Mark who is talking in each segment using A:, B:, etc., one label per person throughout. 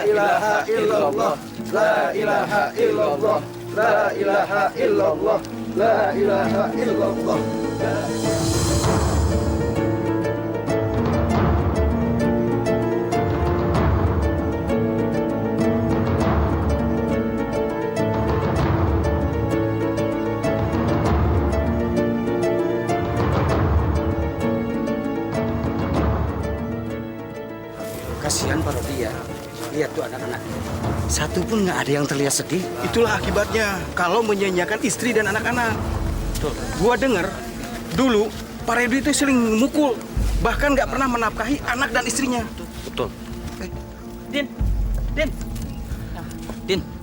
A: ilaha illallah, la ilaha illallah, la ilaha illallah, la ilaha illallah.
B: Kasihan Pak Rodi ya. Lihat tuh anak-anak. Satu pun nggak ada yang terlihat sedih.
C: Itulah akibatnya kalau menyanyiakan istri dan anak-anak. Gua dengar dulu Pak Rodi itu sering memukul, bahkan nggak pernah menafkahi anak dan istrinya.
B: Betul.
D: Din,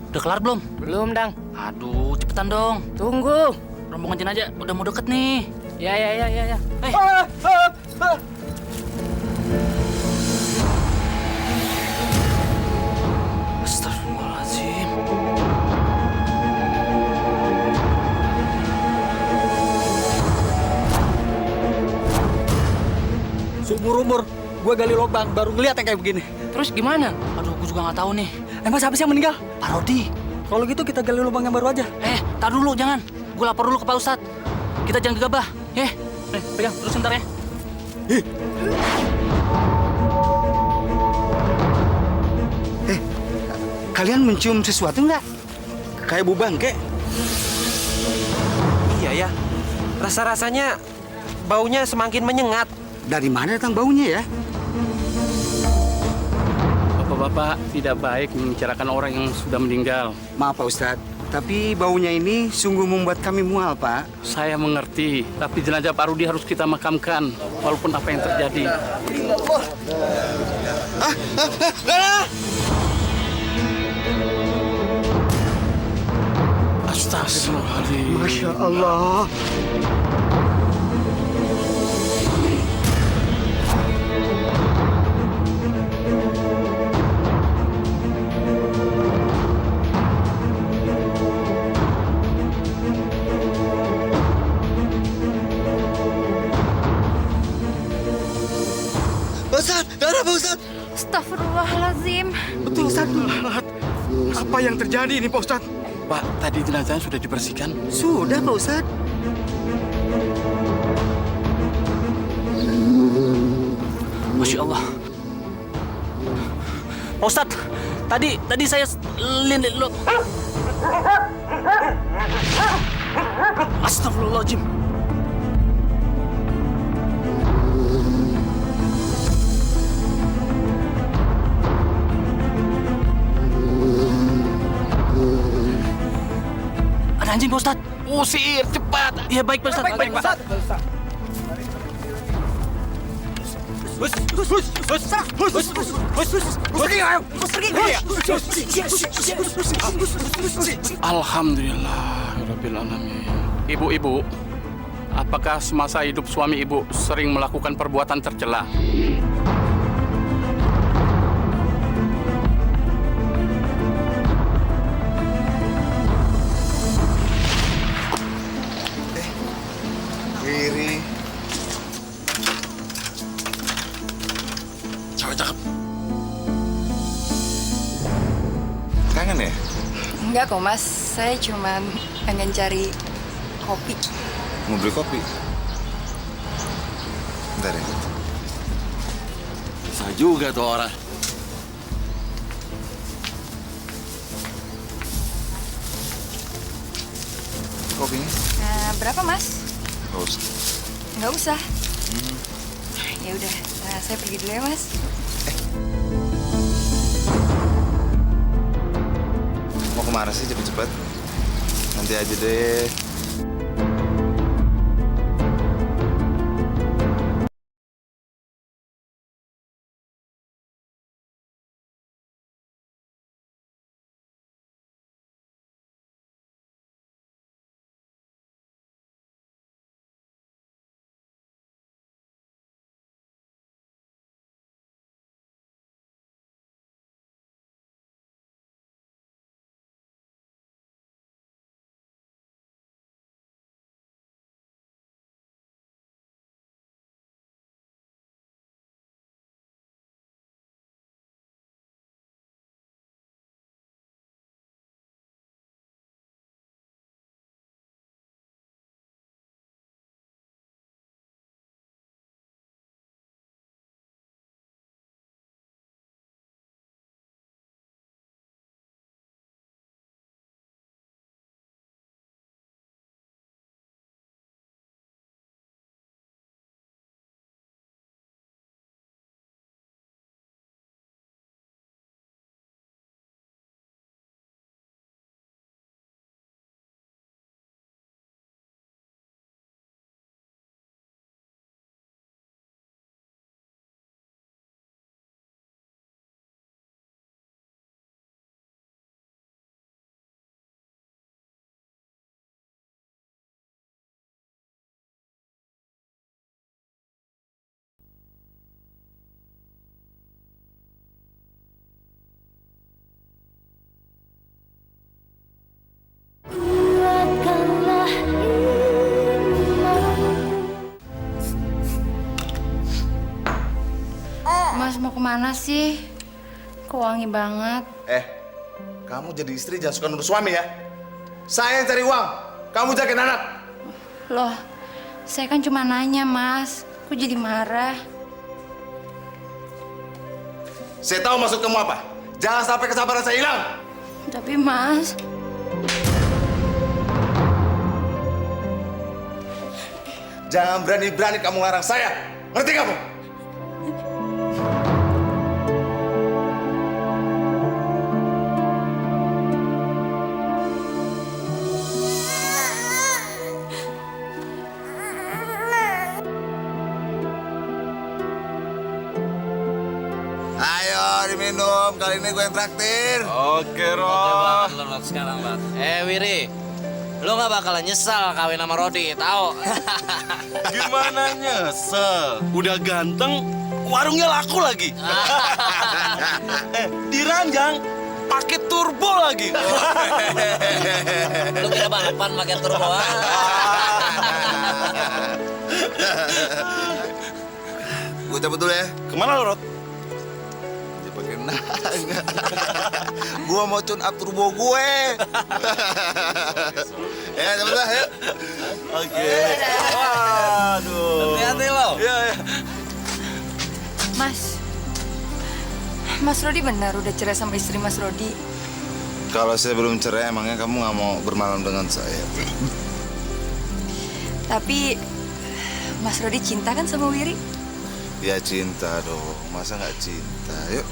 D: udah kelar belum?
E: Belum, Dang.
D: Aduh, cepetan dong.
E: Tunggu.
D: Rombongan jenazah udah mau deket nih.
E: Ya.
D: Astagfirullahaladzim.
C: Seumur-umur gue gali lubang baru ngeliat yang kayak begini.
E: Terus gimana?
D: Aduh, gue juga nggak tahu nih.
C: Emang siapa sih yang meninggal?
D: Pak Rodi.
C: Kalau gitu kita gali lubang yang baru aja.
D: Tar dulu, jangan. Gue lapor dulu ke Pak Ustadz. Kita jangan gegabah, ya. Nih, pegang, terus sebentar ya.
B: Kalian mencium sesuatu nggak?
C: Kayak bu bangke.
F: Iya ya, rasa-rasanya baunya semakin menyengat.
B: Dari mana datang baunya ya?
G: Bapak-bapak tidak baik membicarakan orang yang sudah meninggal.
B: Maaf Pak Ustadz, tapi baunya ini sungguh membuat kami mual Pak.
G: Saya mengerti, tapi jenazah Pak Rudi harus kita makamkan, walaupun apa yang terjadi. Astagfirullahaladzim.
B: Masya Allah.
H: Astagfirullahaladzim.
C: Betul Ustaz. Apa yang terjadi ini Pak Ustaz?
G: Pak, tadi jenazahnya sudah dibersihkan.
B: Sudah Pak Ustadz.
D: Masya Allah. Pak Ustadz, tadi saya lihat lo. Astagfirullahaladzim. Ada anjing Pak Ustadz.
G: Usir, cepat.
D: Iya baik Pak Ustadz.
C: Baik Pak.
G: Alhamdulillah, Rabbil Alamin. Ibu-ibu, apakah semasa hidup suami ibu sering melakukan perbuatan tercela?
A: Riri.
G: Cakep.
A: Kangen ya?
H: Enggak kok, Mas. Saya cuma pengen cari kopi.
A: Mau beli kopi? Bentar ya.
F: Bisa juga tuh orang.
A: Kopinya?
H: Berapa, Mas?
A: Nggak usah.
H: Nggak usah. Ya udah, saya pergi dulu ya, Mas.
A: Mau kemana sih cepet-cepet? Nanti aja deh.
H: kemana sih? Kok wangi banget?
A: Kamu jadi istri jangan suka nuduh suami ya. Saya yang cari uang, kamu jagain anak.
H: Loh, saya kan cuma nanya, Mas. Kok jadi marah?
A: Saya tahu maksud kamu apa. Jangan sampai kesabaran saya hilang.
H: Tapi, Mas...
A: Jangan berani-berani kamu ngarang saya. Ngerti kamu? Ayo diminum, kali ini gue yang traktir. Oke, Roh.
E: Sekarang, Bang. Wiri, lu gak bakalan nyesal kawin sama Rodi, tahu?
I: Gimana nyesel? Udah ganteng, warungnya laku lagi. Diranjang, pakai turbo lagi.
E: Lu kira balapan pakai turbo?
A: Gue cabut dulu ya.
I: Kemana lu, Rod?
A: Dia pakai nanya. Gue mau tune up turbo gue. Ya, cabut lah, yuk.
I: Oke. Waduh.
E: Hati-hati lo.
I: Iya, iya.
H: Mas Rodi benar udah cerai sama istri Mas Rodi.
A: Kalau saya belum cerai, emangnya kamu nggak mau bermalam dengan saya?
H: Tapi Mas Rodi cinta kan sama Wiri?
A: Ya cinta dong, masa nggak cinta? Yuk.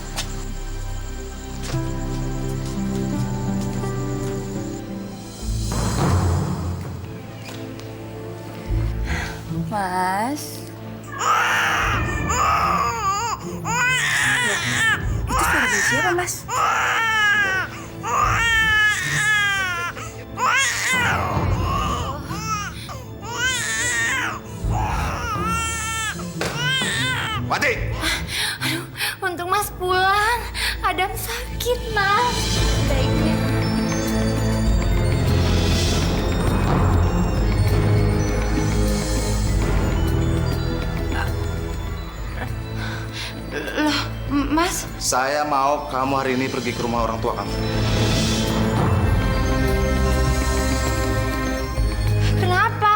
H: Mas. Itu suara dari siapa, Mas?
A: Wati!
H: Aduh, untung Mas pulang. Adam sakit, Mas. Baiknya. Loh, Mas?
A: Saya mau kamu hari ini pergi ke rumah orang tua kamu.
H: Kenapa?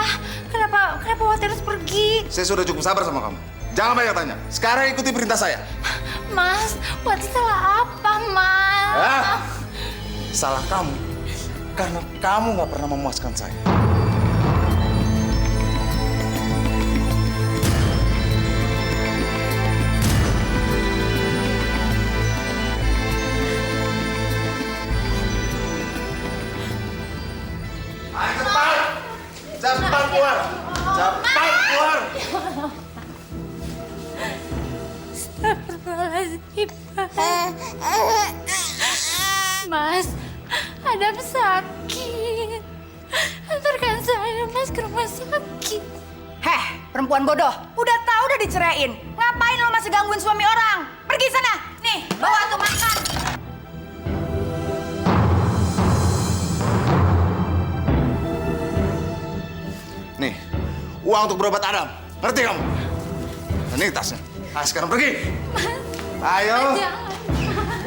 H: Kenapa Wati harus pergi?
A: Saya sudah cukup sabar sama kamu. Jangan banyak tanya. Sekarang ikuti perintah saya.
H: Mas, Wati salah apa, Mas?
A: Salah kamu. Karena kamu nggak pernah memuaskan saya. Ayo cepat! Cepat keluar! Cepat keluar!
H: Astagfirullahaladzim, Mas, Adam sakit. Antarkan saya, Mas, ke rumah sakit.
J: Heh, perempuan bodoh. Udah tahu udah diceraiin. Ngapain lo masih gangguin suami orang? Pergi sana. Nih, bawa tuh makan.
A: Nih, uang untuk berobat Adam. Ngerti kamu? Ini tasnya. Ayo sekarang pergi. Ayo.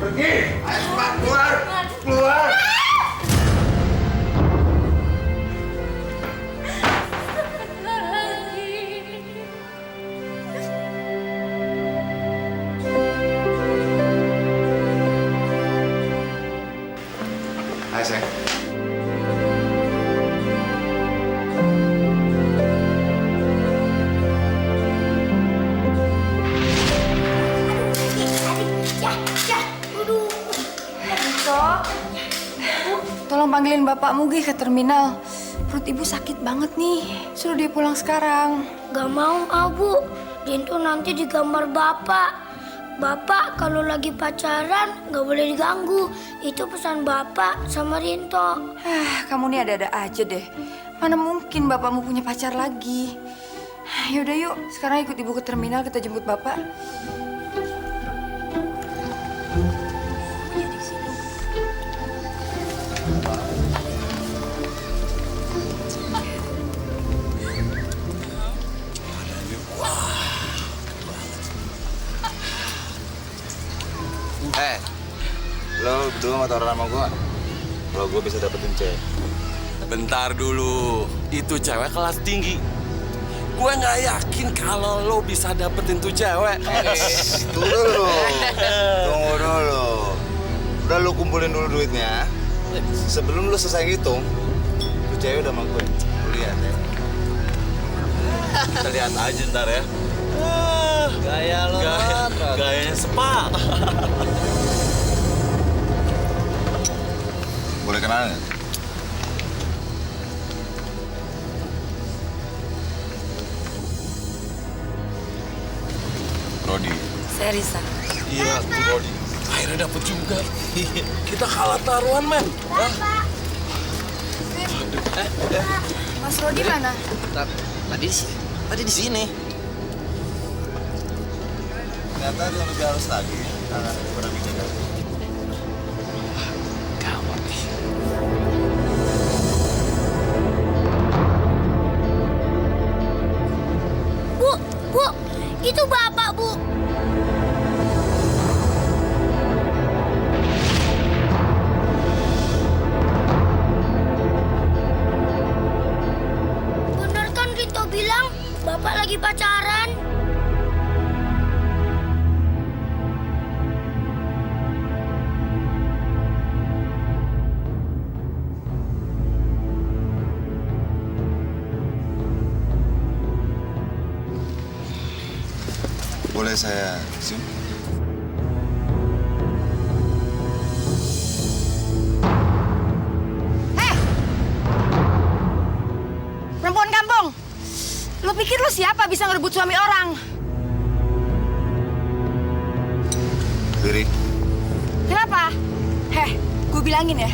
A: Pergi. Ayo cepat keluar. Keluar. Ayo sayang.
H: Tolong panggilin Bapak Mugi ke terminal. Perut Ibu sakit banget nih. Suruh dia pulang sekarang.
K: Gak mau, Bu. Dinto nanti digambar Bapak. Bapak kalau lagi pacaran gak boleh diganggu. Itu pesan Bapak sama Rinto.
H: Kamu nih ada-ada aja deh. Mana mungkin Bapakmu punya pacar lagi. Yaudah yuk, sekarang ikut Ibu ke terminal, kita jemput Bapak.
A: mau taruh nama gue? Kalau gue bisa dapetin cewek.
I: Bentar dulu, itu cewek kelas tinggi. Gue nggak yakin kalau lo bisa dapetin tuh cewek.
A: Tunggu dulu. Tunggu dulu. Udah lu kumpulin dulu duitnya. Sebelum lu selesai ngitung, tuh cewek udah sama gue. Lu lihat ya.
I: Kita lihat aja ntar ya.
E: Gaya lo,
I: Gayanya sepak.
A: Boleh kenalan nggak? Rodi.
H: Saya Risa.
I: Iya, tuh Rodi. Akhirnya dapet juga. Kita kalah taruhan, men.
H: Mas Rodi mana?
E: Tadi di sini.
A: Ternyata dia lebih halus lagi. Tangan daripada bikin.
E: Gawat nih.
K: Bu, itu Bapak, Bu. Bener kan Rinto bilang Bapak lagi pacaran?
A: Boleh saya cium?
J: Perempuan kampung. Lu pikir lu siapa bisa ngerebut suami orang?
A: Riri.
J: Kenapa? Gue bilangin ya.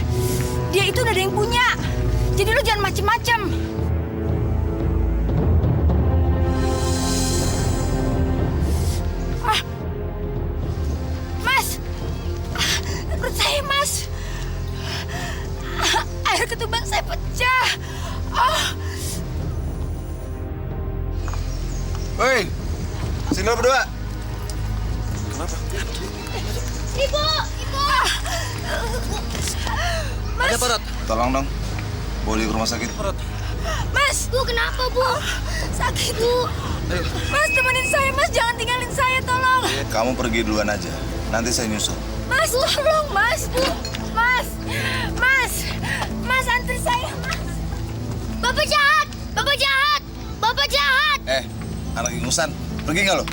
J: Dia itu udah ada yang punya. Jadi lu jangan macem-macem. Mas, air ketuban saya pecah.
A: Hei, sini lo berdua.
K: Ibu.
J: Mas,
E: Ada perut.
A: Tolong dong, bawa dia ke rumah sakit.
K: Mas, Bu, kenapa, Bu?
J: sakit. Bu. Mas, temenin saya, Mas. Jangan tinggalin saya, tolong.
A: Kamu pergi duluan aja, nanti saya nyusul.
J: Mas, tolong, Mas. Bu. Mas, antar saya, Mas.
K: Bapak jahat! Bapak jahat!
A: Anak ingusan, pergi nggak lo?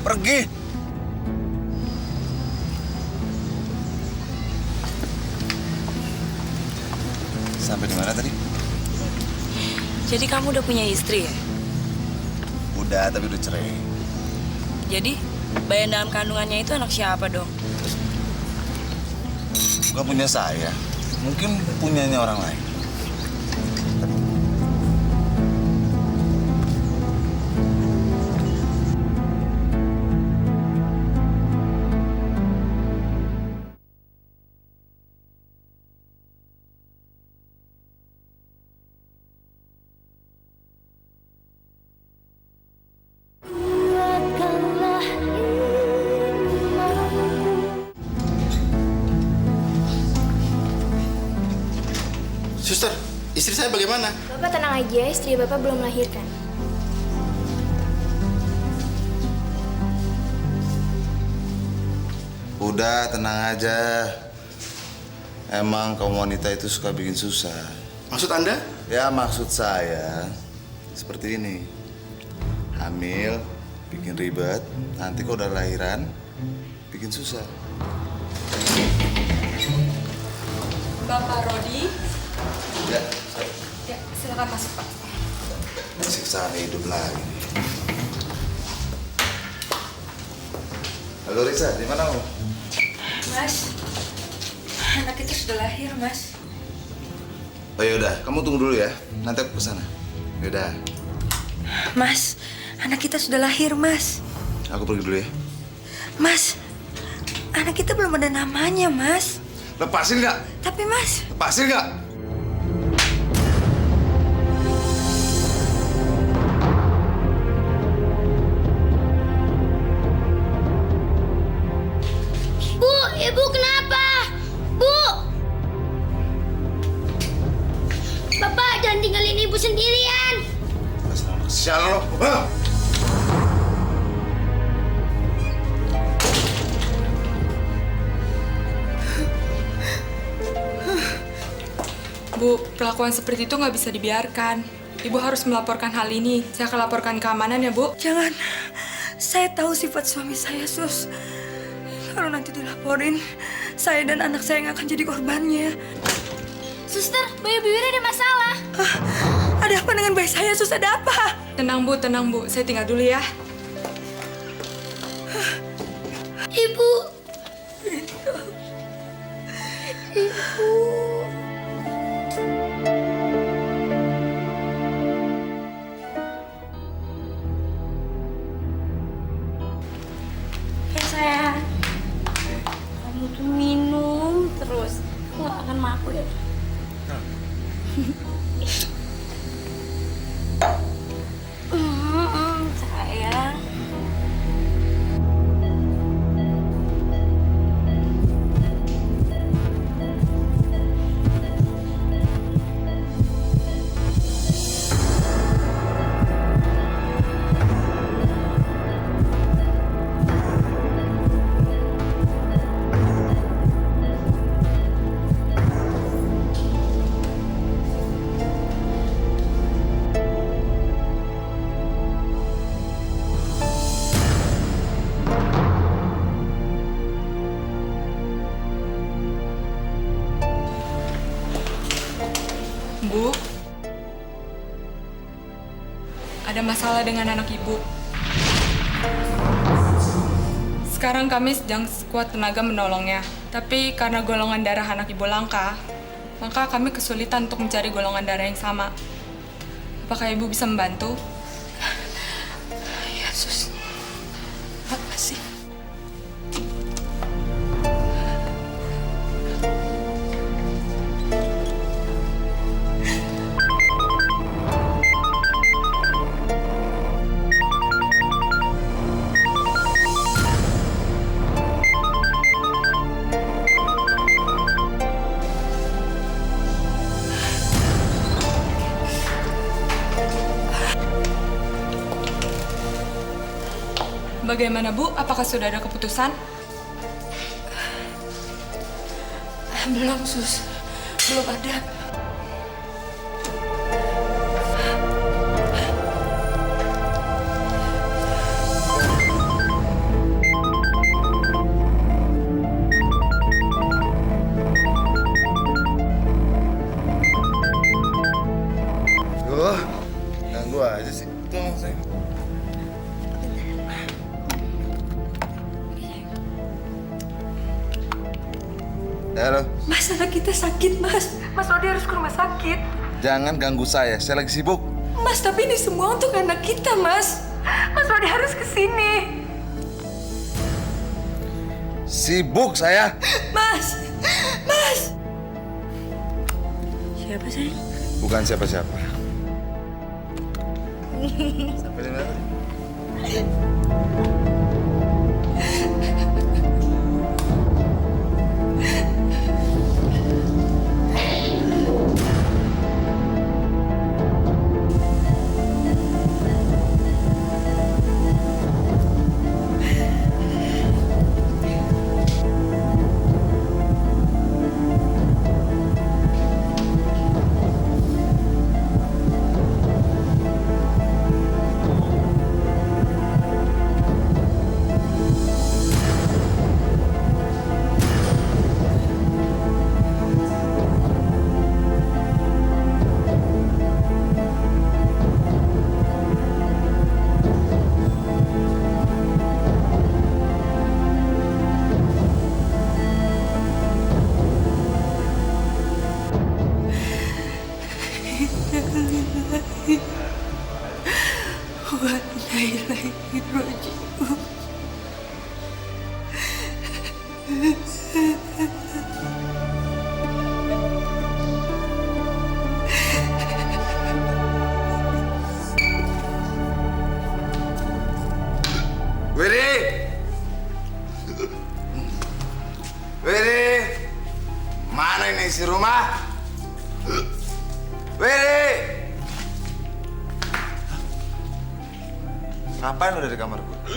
A: Pergi! Sampai di mana tadi?
H: Jadi kamu udah punya istri ya?
A: Udah, tapi udah cerai.
H: Jadi bayi dalam kandungannya itu anak siapa dong?
A: Bukan punya saya, mungkin punyanya orang lain.
L: Suster, istri saya bagaimana?
K: Bapak tenang aja, istri Bapak belum melahirkan.
A: Udah, tenang aja. Emang kaum wanita itu suka bikin susah.
L: Maksud Anda?
A: Ya, maksud saya seperti ini. Hamil, bikin ribet. Nanti kalau udah lahiran, bikin susah.
H: Bapak Rodi.
A: Ya,
H: Ya, silakan masuk, Pak.
A: siksaan hidup lagi. Halo Risa, di mana kamu?
H: Mas, anak itu sudah lahir, Mas.
A: Oh yaudah, kamu tunggu dulu ya. Nanti aku kesana. Yaudah,
H: Mas, anak kita sudah lahir, Mas.
A: aku pergi dulu ya.
H: Mas, anak kita belum ada namanya, Mas.
A: Lepasin nggak?
H: Tapi, Mas,
A: Lepasin nggak?
K: Bu, Ibu kenapa? Bu!
H: Bu, perlakuan seperti itu nggak bisa dibiarkan. Ibu harus melaporkan hal ini. Saya akan laporkan keamanan ya, Bu.
J: Jangan. Saya tahu sifat suami saya, Sus. Kalau nanti dilaporin, saya dan anak saya yang akan jadi korbannya.
K: Suster, bayi Wiri ada masalah.
J: Ada apa dengan bayi saya, Sus? Ada apa?
H: Tenang, Bu, tenang, Bu. Saya tinggal dulu ya.
K: Ibu. Ya sayang, kamu tuh minum terus, aku gak akan mabuk ya. Sayang.
H: Bu, ada masalah dengan anak Ibu. Sekarang kami sedang sekuat tenaga menolongnya. Tapi karena golongan darah anak Ibu langka, maka kami kesulitan untuk mencari golongan darah yang sama. Apakah Ibu bisa membantu?
J: Ya, Sus. Makasih.
H: Bagaimana, Bu? Apakah sudah ada keputusan?
J: Belum, Sus. Belum ada.
A: Duh, ganggu aja sih. Tolong saya. Halo.
J: Mas, anak kita sakit, Mas. Mas Odi harus ke rumah sakit.
A: Jangan ganggu saya lagi sibuk.
J: Mas, tapi ini semua untuk anak kita, Mas. Mas Odi harus ke sini.
A: Sibuk saya.
J: Mas. Mas. Siapa, sayang?
A: Bukan siapa-siapa. Sampai di mana? Wiri! Wiri! Mana ini isi rumah? Wiri! Ngapain lo dari kamar gue?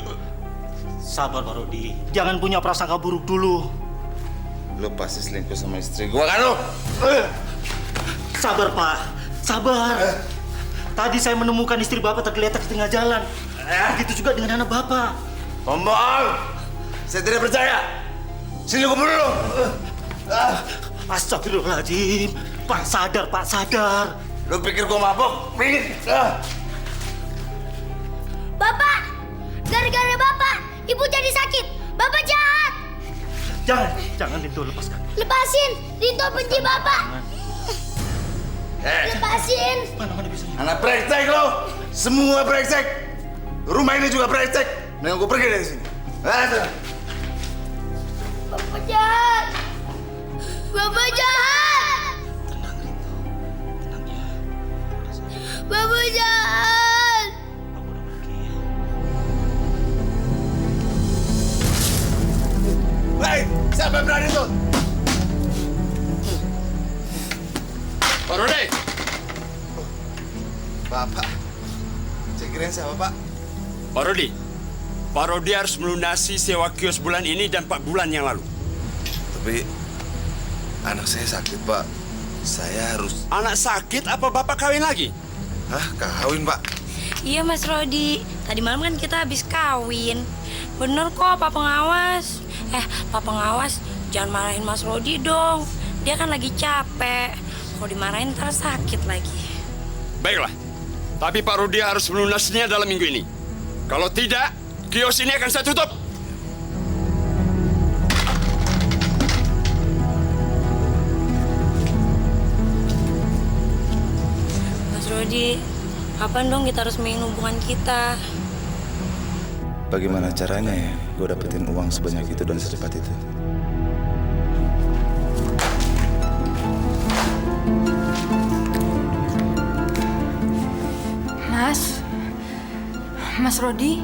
B: Sabar Pak Rodi, jangan punya prasangka buruk dulu.
A: Lo pasti selingkuh sama istri gue kan lo?
B: Sabar Pak, sabar. Tadi saya menemukan istri Bapak tergeletak di tengah jalan. Begitu juga dengan anak Bapak.
A: Bohong! Saya tidak percaya. Sini gue bunuh lo.
B: Astagfirullahaladzim. Pak sadar, Pak sadar.
A: Lo pikir gue mabok?
K: Bapak, gara-gara Bapak, Ibu jadi sakit. Bapak jahat.
B: Jangan Rinto, lepaskan.
K: Lepasin, Rinto benci Bapak. Lepasin.
B: Mana bisa?
A: Anak brengsek lo. Semua brengsek. Rumah ini juga brengsek. Mendingan gue pergi dari sini.
K: Bapak jahat. Bapak jahat.
B: Tenang Rinto, tenang ya.
K: Bapak jahat.
B: Bapak udah pergi ya.
A: Hei, siapa yang berani tuh?
I: Pak Rudi!
A: Bapak. Saya kirain siapa, Pak?
I: Pak Rudi harus melunasi sewa kios bulan ini dan 4 bulan yang lalu.
A: Tapi anak saya sakit, Pak. Saya harus...
I: Anak sakit apa Bapak kawin lagi?
A: Hah? Kawin, Pak?
M: Iya Mas Rodi, tadi malam kan kita habis kawin. Bener kok Pak Pengawas. Pak Pengawas, jangan marahin Mas Rodi dong. Dia kan lagi capek. Kalau dimarahin ntar sakit lagi.
I: Baiklah, tapi Pak Rudi harus melunasinya dalam minggu ini. Kalau tidak, kios ini akan saya tutup.
M: Mas Rodi, kapan dong kita harus resmiin hubungan kita?
A: Bagaimana caranya ya gue dapetin uang sebanyak itu dan secepat itu?
J: Mas Rodi?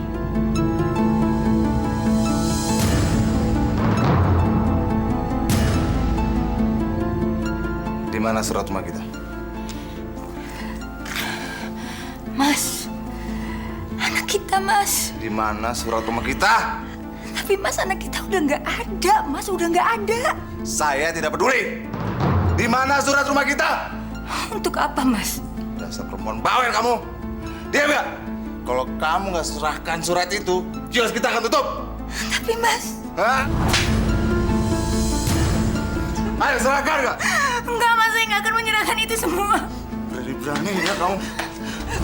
A: Di mana surat rumah kita?
J: Mas, anak kita, Mas.
A: Di mana surat rumah kita?
J: Tapi Mas, anak kita udah nggak ada, Mas. Udah nggak ada.
A: Saya tidak peduli. Di mana surat rumah kita?
J: Untuk apa, Mas?
A: Dasar perempuan bawel kamu. Diam ya? Kalau kamu nggak serahkan surat itu, kios kita akan tutup.
J: Tapi Mas...
A: Hah? Ayo serahkan nggak?
J: Enggak, Mas. Saya nggak akan menyerahkan itu semua.
A: Berani ya kamu.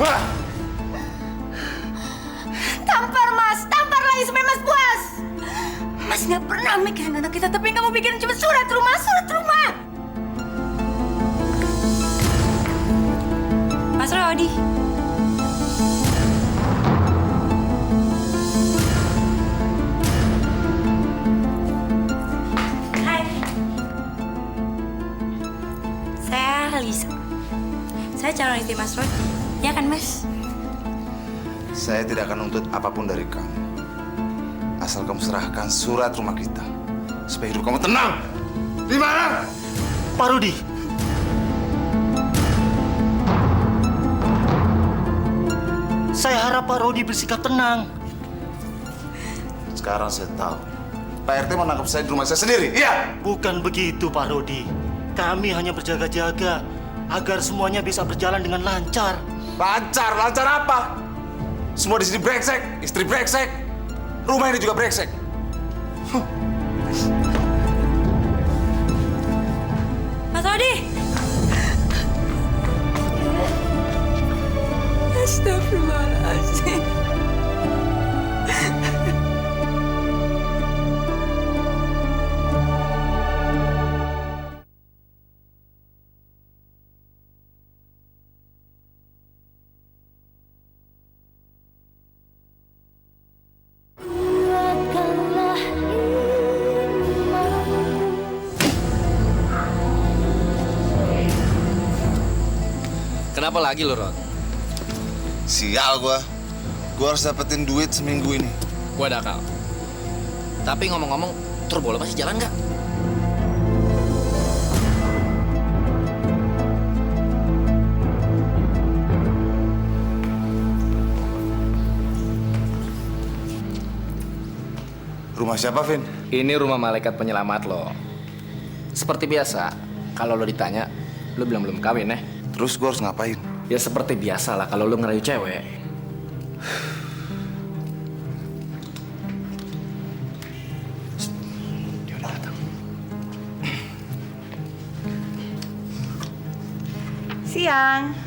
A: Wah!
J: Tampar, Mas. Tampar lagi sampai Mas puas. Mas nggak pernah mikirin anak kita, tapi yang kamu pikirin cuma surat rumah, surat rumah.
M: Mas Rodi. Hai. Saya Lisa. Saya calon istri Mas Rodi. Ya kan, Mas?
A: Saya tidak akan nuntut apapun dari kamu. Asal kamu serahkan surat rumah kita. Supaya hidup kamu tenang. Di mana?
B: Pak Rudi. Saya harap Pak Rodi bersikap tenang.
A: Sekarang saya tahu. Pak RT menangkap saya di rumah saya sendiri. Iya?
B: Bukan begitu, Pak Rodi. Kami hanya berjaga-jaga agar semuanya bisa berjalan dengan lancar.
A: Lancar? Lancar apa? Semua di sini brengsek. Istri brengsek. Rumah ini juga brengsek.
M: Mas Rodi.
J: Astagfirullahaladzim.
E: Kenapa lagi lo, Rod?
A: Sial gua. Gua harus dapetin duit seminggu ini.
E: Gua ada akal. Tapi ngomong-ngomong, turbo lo masih jalan nggak?
A: Rumah siapa, Vin?
C: Ini rumah malaikat penyelamat lo. Seperti biasa, kalau lo ditanya, lo bilang belum kawin ya.
A: Terus gue harus ngapain?
C: Ya seperti biasa lah kalau lo ngerayu cewek. Dia udah datang.
J: Siang.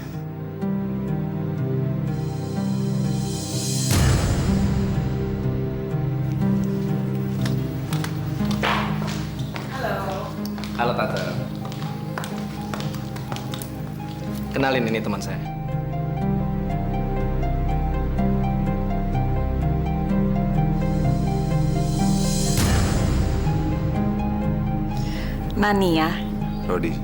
C: Halo Tante. Kenalin, ini teman saya.
J: Nani ya?
A: Rodi.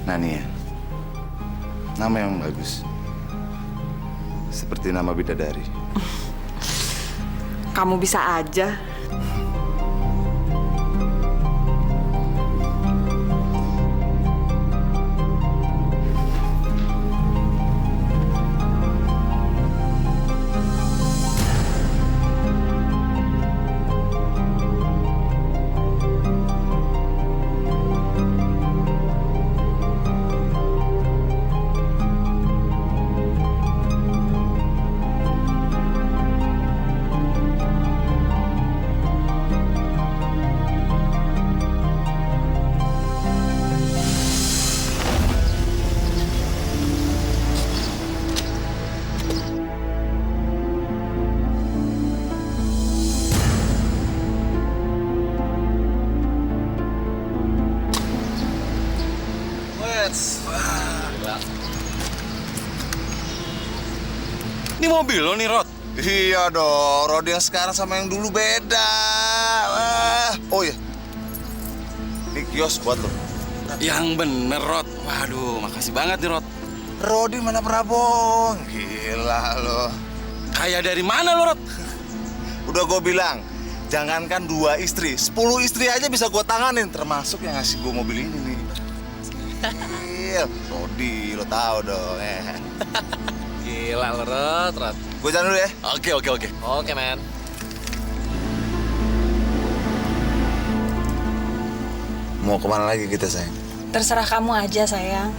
A: Nani ya? Nama yang bagus. Seperti nama bidadari.
J: Kamu bisa aja.
I: Ini mobil lo nih, Rod?
A: Iya dong, Rodi yang sekarang sama yang dulu beda. Oh iya, ini kios buat lo.
I: Yang bener, Rod. Waduh, makasih banget nih, Rod.
A: Rodi mana pernah bohong, gila lo.
I: Kayak dari mana lo, Rod?
A: Udah gue bilang, jangankan 2 istri, 10 istri aja bisa gue tanganin, termasuk yang ngasih gue mobil ini nih. Gil, Rodi, lo tau dong.
E: Gila lo, Rod.
A: Gue jalan dulu ya.
I: Oke.
E: Oke, men.
A: Mau kemana lagi kita, sayang?
J: Terserah kamu aja, sayang.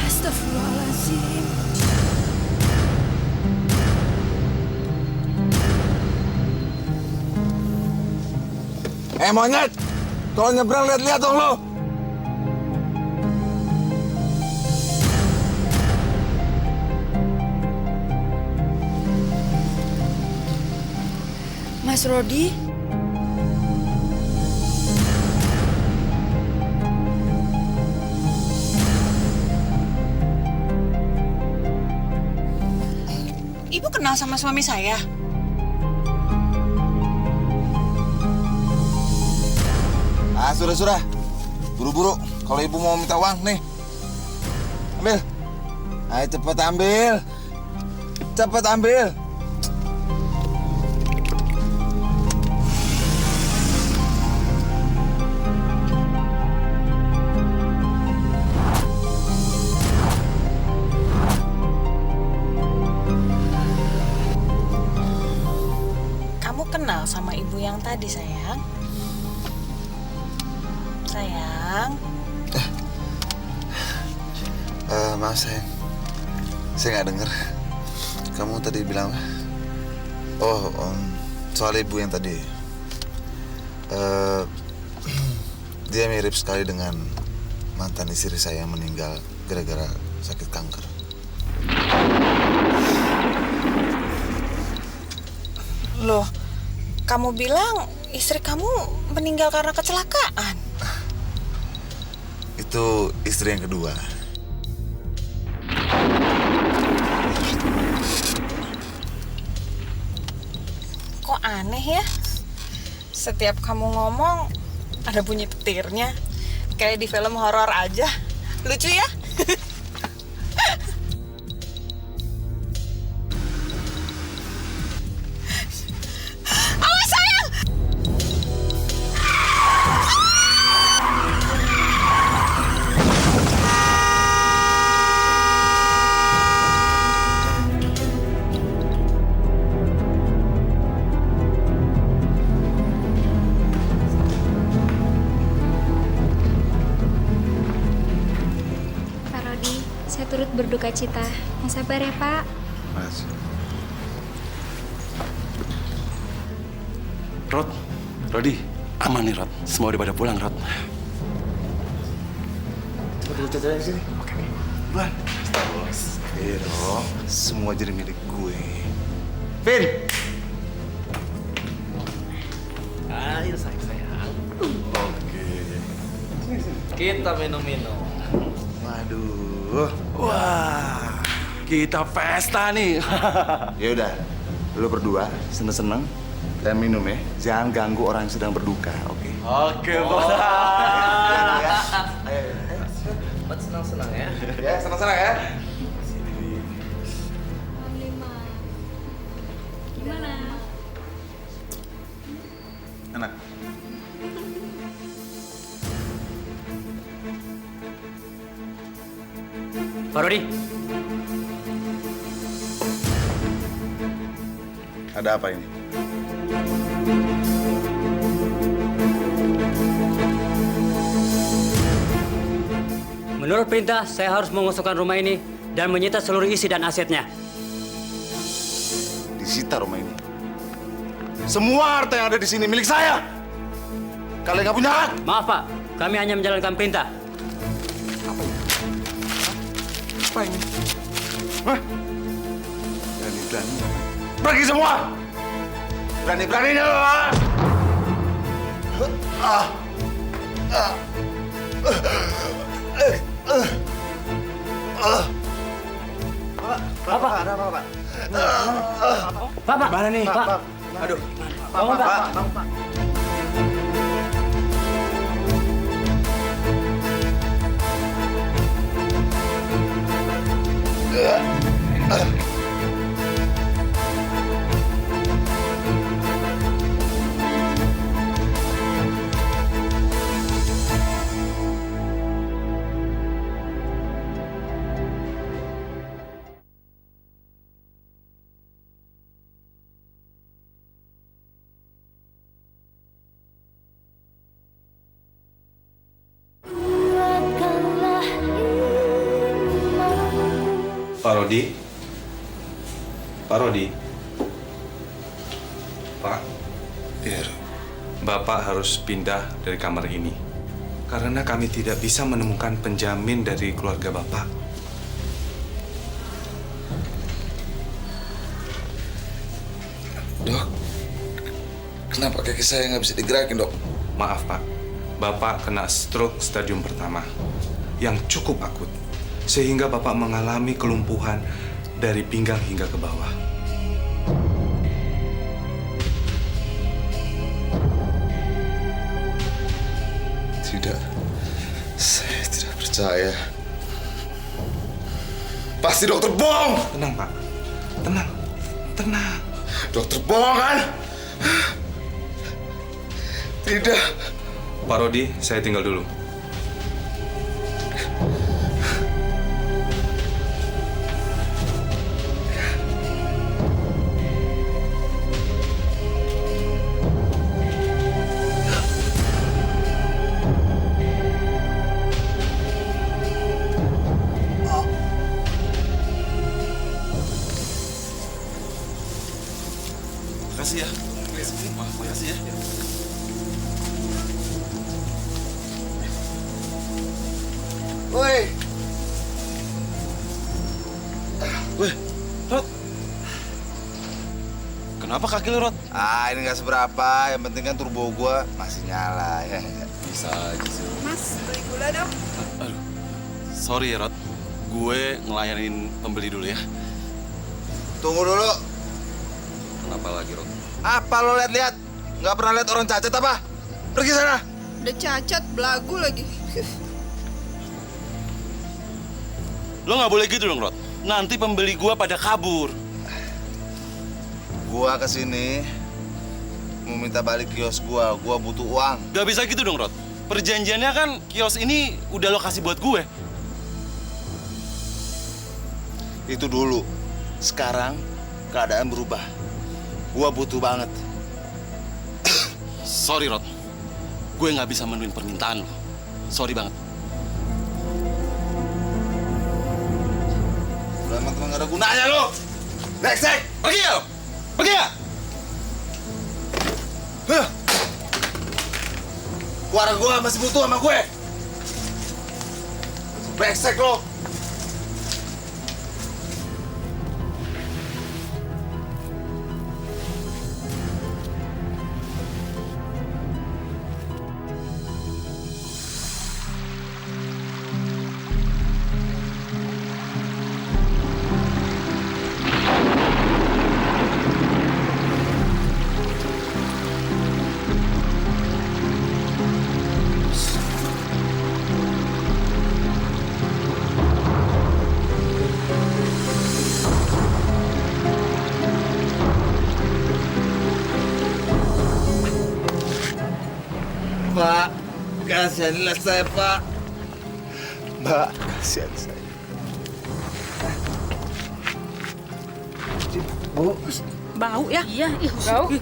K: Astagfirullahaladzim.
A: Monyet! Kalau nyebrang lihat-lihat dong lo!
M: Mas Rodi?
J: Ibu kenal sama suami saya?
A: Sudah. Buru-buru. Kalau ibu mau minta uang, nih. Ambil. Ayo cepet ambil. Cepet ambil.
J: Kamu kenal sama ibu yang tadi, sayang? Sayang.
A: Maaf, sayang. Saya nggak denger. Kamu tadi bilang apa? Oh, soal ibu yang tadi. Dia mirip sekali dengan mantan istri saya yang meninggal gara-gara sakit kanker.
J: Loh, kamu bilang istri kamu meninggal karena kecelakaan.
A: Itu istri yang kedua.
J: Kok aneh ya? Setiap kamu ngomong ada bunyi petirnya. Kayak di film horor aja. Lucu ya?
N: turut berduka cita. Yang sabar ya, Pak.
A: Makasih.
I: Rod, Rodi, aman nih Rod. Semua udah pada pulang Rod.
A: Coba dulu caca sini. Oke. Buan. Pero, semua jadi milik gue. Vin.
E: Ayo sayang. Oke. Kita minum-minum.
A: Waduh.
I: Wah, kita pesta nih.
A: Ya udah, lu berdua seneng-seneng dan minum ya. Jangan ganggu orang yang sedang berduka, oke?
E: Oke, Bos.
A: Ya. Ayo.
E: Buat senang-senang ya.
A: Ya, senang-senang ya.
N: Gimana?
A: Enak.
D: Pak Rodi,
A: Ada apa ini?
D: menurut perintah saya harus mengosongkan rumah ini dan menyita seluruh isi dan asetnya.
A: Disita rumah ini. Semua harta yang ada di sini milik saya. Kalian nggak punya hak.
D: Maaf Pak, kami hanya menjalankan perintah.
A: Apa ini? Hah? Berani-berani. Pergi semua! Berani-beraninya lo!
B: Bapak, ada apa, Pak?
D: Bapak,
C: Mana nih?
D: Pak.
C: Aduh.
D: Bangun, Pak.
B: Bangun, Pak.
O: Pak Rodi, Pak Rodi, Pak, Bapak harus pindah dari kamar ini karena kami tidak bisa menemukan penjamin dari keluarga Bapak.
A: Dok, kenapa kaki saya nggak bisa digerakin, Dok?
O: Maaf Pak, Bapak kena stroke stadium pertama yang cukup akut. Sehingga Bapak mengalami kelumpuhan dari pinggang hingga ke bawah.
A: Tidak, saya tidak percaya. Pasti dokter bohong.
O: Tenang Pak, tenang, tenang.
A: Dokter bohong kan? Tidak.
O: Pak Rodi, saya tinggal dulu.
I: Makasih ya. Makasih ya.
A: Woi.
I: Weh, Rod. Kenapa kaki lu, Rod?
A: Ini nggak seberapa. Yang penting kan turbo gua masih nyala ya.
I: Bisa aja sih.
J: Mas, beli gula dong.
I: Aduh, sorry ya, Rod. Gue ngelayanin pembeli dulu ya.
A: Tunggu dulu.
I: Kenapa lagi, Rod?
A: Apa lo lihat-lihat? Nggak pernah lihat orang cacat apa? Pergi sana.
J: Udah cacat, belagu lagi.
I: Lo nggak boleh gitu dong, Rod. Nanti pembeli gua pada kabur.
A: Gua kesini mau minta balik kios gua. Gua butuh uang.
I: Gak bisa gitu dong, Rod. Perjanjiannya kan kios ini udah lo kasih buat gue.
A: Itu dulu. Sekarang keadaan berubah. Gua butuh banget.
I: Sorry, Rod. Gue nggak bisa menuhin permintaan lo. Sorry banget.
A: Teman-teman gak ada gunanya lo. Brengsek, pergi ya lo. Pergi ya. Keluarga gue masih butuh sama gue. Brengsek lo. Pak, kasihanilah saya, Pak. Mbak, kasihan saya. Bu.
P: Bau ya? Iya, bau.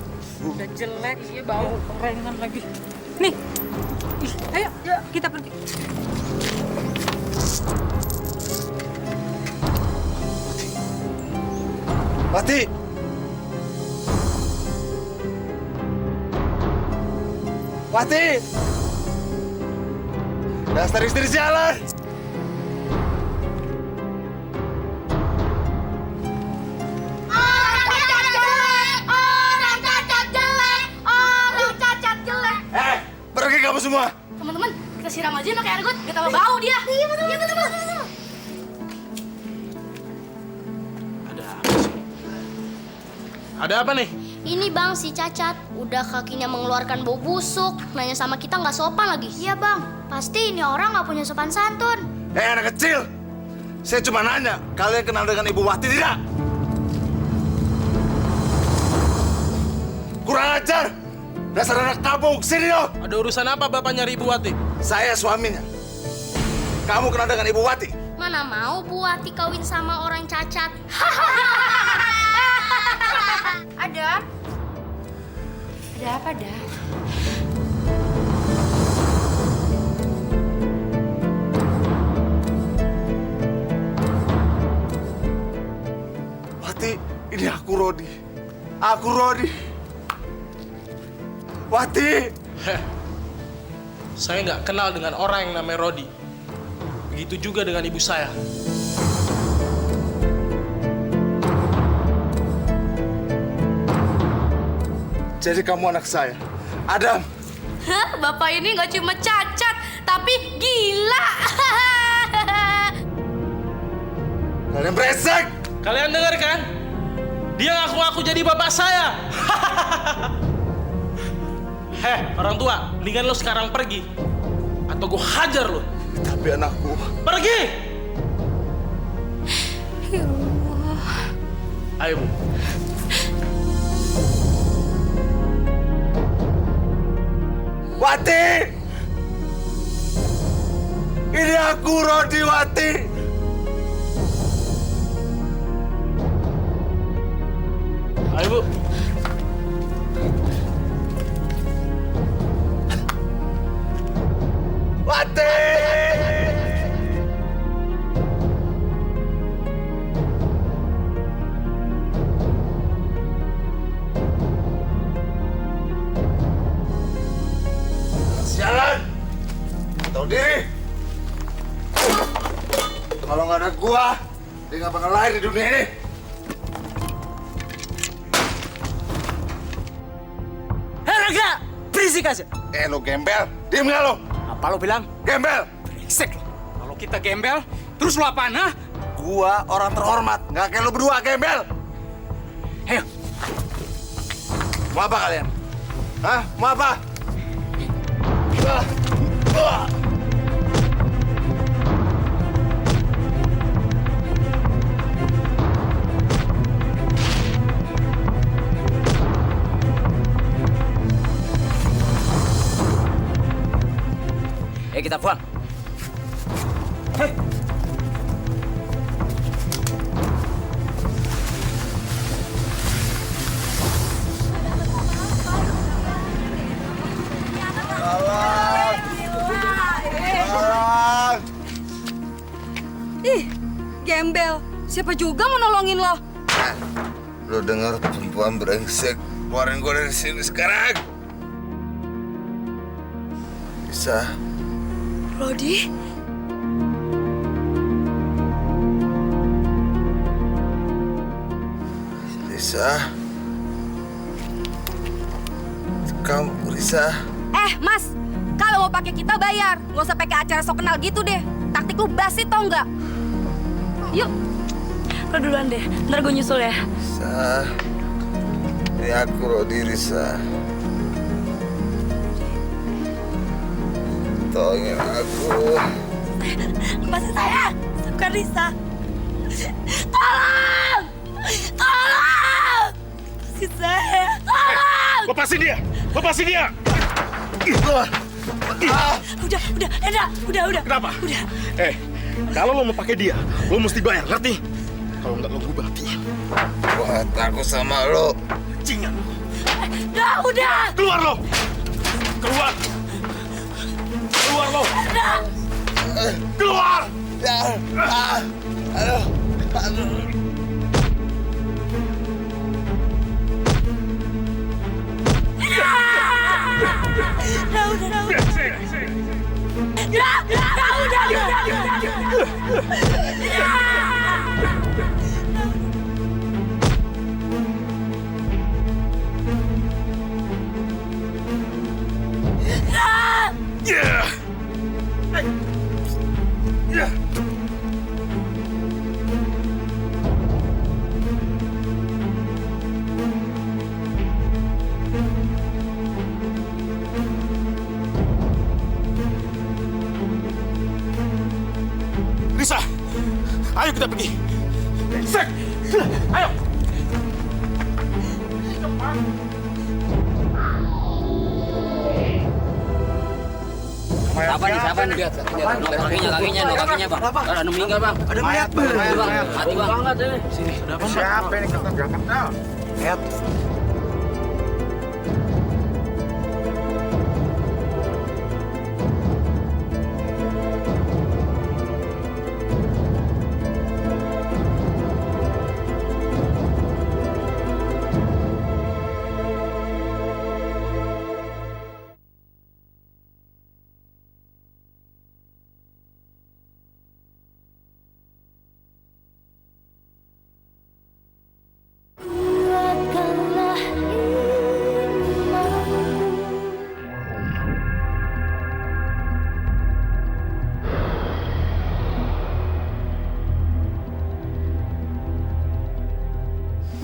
P: Udah jelek, iya bau. Kerengan lagi. Nih, ayo kita pergi.
A: Wati! Wati! Dasar istri sialan! Pergi kamu semua!
J: Teman-teman, kita siram aja pakai air got, biar tambah bau dia. Iya betul.
C: Ada apa nih?
K: Ini bang, si Cacat udah kakinya mengeluarkan bau busuk. Nanya sama kita nggak sopan lagi. Iya bang, pasti ini orang nggak punya sopan santun.
A: Anak kecil! Saya cuma nanya, kalian kenal dengan Ibu Wati tidak? Kurang ajar! Dasar anak kampung, sini dong!
C: Ada urusan apa Bapak nyari Ibu Wati?
A: Saya suaminya. Kamu kenal dengan Ibu Wati?
K: Mana mau Bu Wati kawin sama orang cacat?
J: Ada apa, Dah?
A: Wati, ini aku Rodi. Aku Rodi. Wati!
C: Saya nggak kenal dengan orang yang namanya Rodi. Begitu juga dengan ibu saya.
A: Jadi kamu anak saya, Adam.
J: Hah, bapak ini nggak cuma cacat, tapi gila.
A: Kalian brengsek!
C: Kalian dengar kan? Dia ngaku aku jadi bapak saya. Orang tua, mendingan lo sekarang pergi. Atau gue hajar lo.
A: Tapi anakku...
C: Pergi!
J: Ya Allah.
C: Ayo, Bu.
A: Wati! Ini aku, Rodi Wati!
C: Ayo, Bu.
A: Wati! Sialan! Tahu diri! Kalau nggak ada gua, dia nggak bakal lahir di dunia ini.
F: Hei Raga, berisik aja.
A: Lo gembel, diem nggak lo?
F: Apa lo bilang?
A: Gembel!
F: Brengsek lo. Kalau kita gembel, terus lo apaan, ha?
A: Gua orang terhormat, nggak kayak lo berdua gembel.
F: Ayo.
A: Mau apa kalian? Hah? Mau apa?
F: Kita pulang. Hei.
H: Ih, gembel.
J: Siapa juga mau nolongin lo?
Q: Lo dengar perempuan brengsek, keluarin gue dari sini sekarang. Bisa.
J: Rodi?
Q: Risa. Kamu Risa.
J: Mas, kalau mau pakai kita bayar. Nggak usah pakai acara sok kenal gitu deh. Taktik lu basi tau nggak? Yuk.
M: Lo duluan deh, ntar gue nyusul ya.
Q: Risa. Ini aku Rodi Risa. Tolongin aku.
M: Lepasin saya, bukan Risa. Tolong! Tolong! Lepasin saya, tolong!
B: Lepasin dia! Lepasin dia!
M: Udah.
B: Kenapa?
M: Udah.
B: Kalau lo mau pakai dia, lo mesti bayar, ngerti? Kalau nggak lo gue matiin.
Q: Gua takut sama lo.
B: Cingan.
M: Udah.
B: Keluar lo! Keluar! Keluar lo! Keluar!
Q: Aduh.
B: Risa, ayo kita pergi. Sek, ayo.
D: Siapa nih? Lihat kakinya, Bang. Ada meninggal, Bang.
C: Ada mayat, Bang.
D: Mati, Bang. Banget ini.
C: Sini, udah apa?
A: Siapa ini kata Jakarta?
C: Mayat.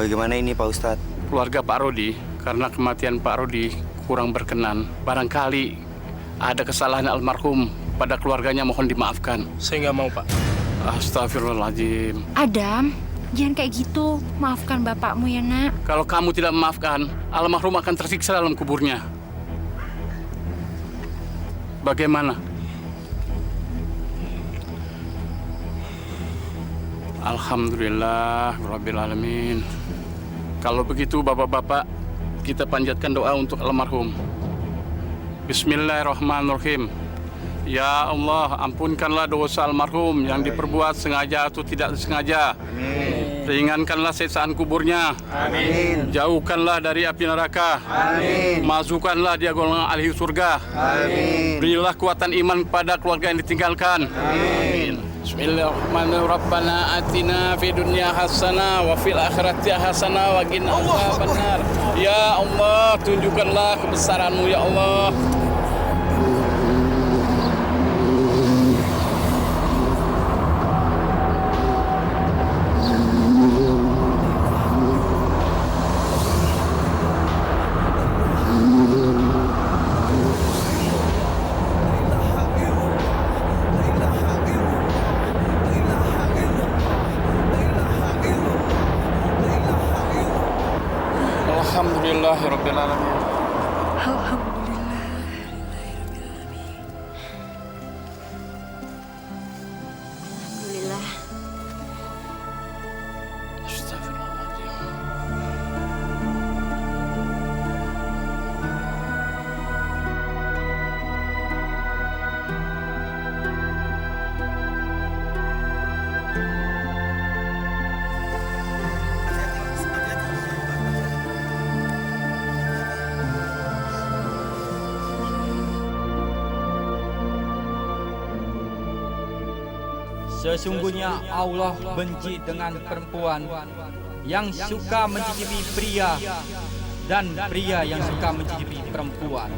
R: Bagaimana ini Pak Ustadz?
G: Keluarga Pak Rodi, karena kematian Pak Rodi kurang berkenan. Barangkali ada kesalahan almarhum pada keluarganya, mohon dimaafkan.
C: Saya nggak mau, Pak.
G: Astagfirullahaladzim.
N: Adam, jangan kayak gitu. Maafkan bapakmu ya, Nak.
G: Kalau kamu tidak memaafkan, almarhum akan tersiksa dalam kuburnya. Bagaimana? Alhamdulillah, Rabbil Alamin. Kalau begitu bapak-bapak, kita panjatkan doa untuk almarhum. Bismillahirrahmanirrahim. Ya Allah, ampunkanlah dosa almarhum yang diperbuat sengaja atau tidak sengaja. Amin. Ringankanlah siksaan kuburnya. Amin. Jauhkanlah dari api neraka. Amin. Masukkanlah dia golongan ahli surga. Amin. Berilah kekuatan iman kepada keluarga yang ditinggalkan. Amin. Bismillahirrahmanirrahim. Rabbana atina fid dunya hasanah wa fil akhirati hasanah wa qina adzabannar. Ya Allah, tunjukkanlah kebesaran-Mu ya Allah. Alhamdulillahirabbil alamin.
M: Alhamdulillah.
R: Sesungguhnya Allah benci dengan perempuan yang suka mencicipi pria dan pria yang suka mencicipi perempuan.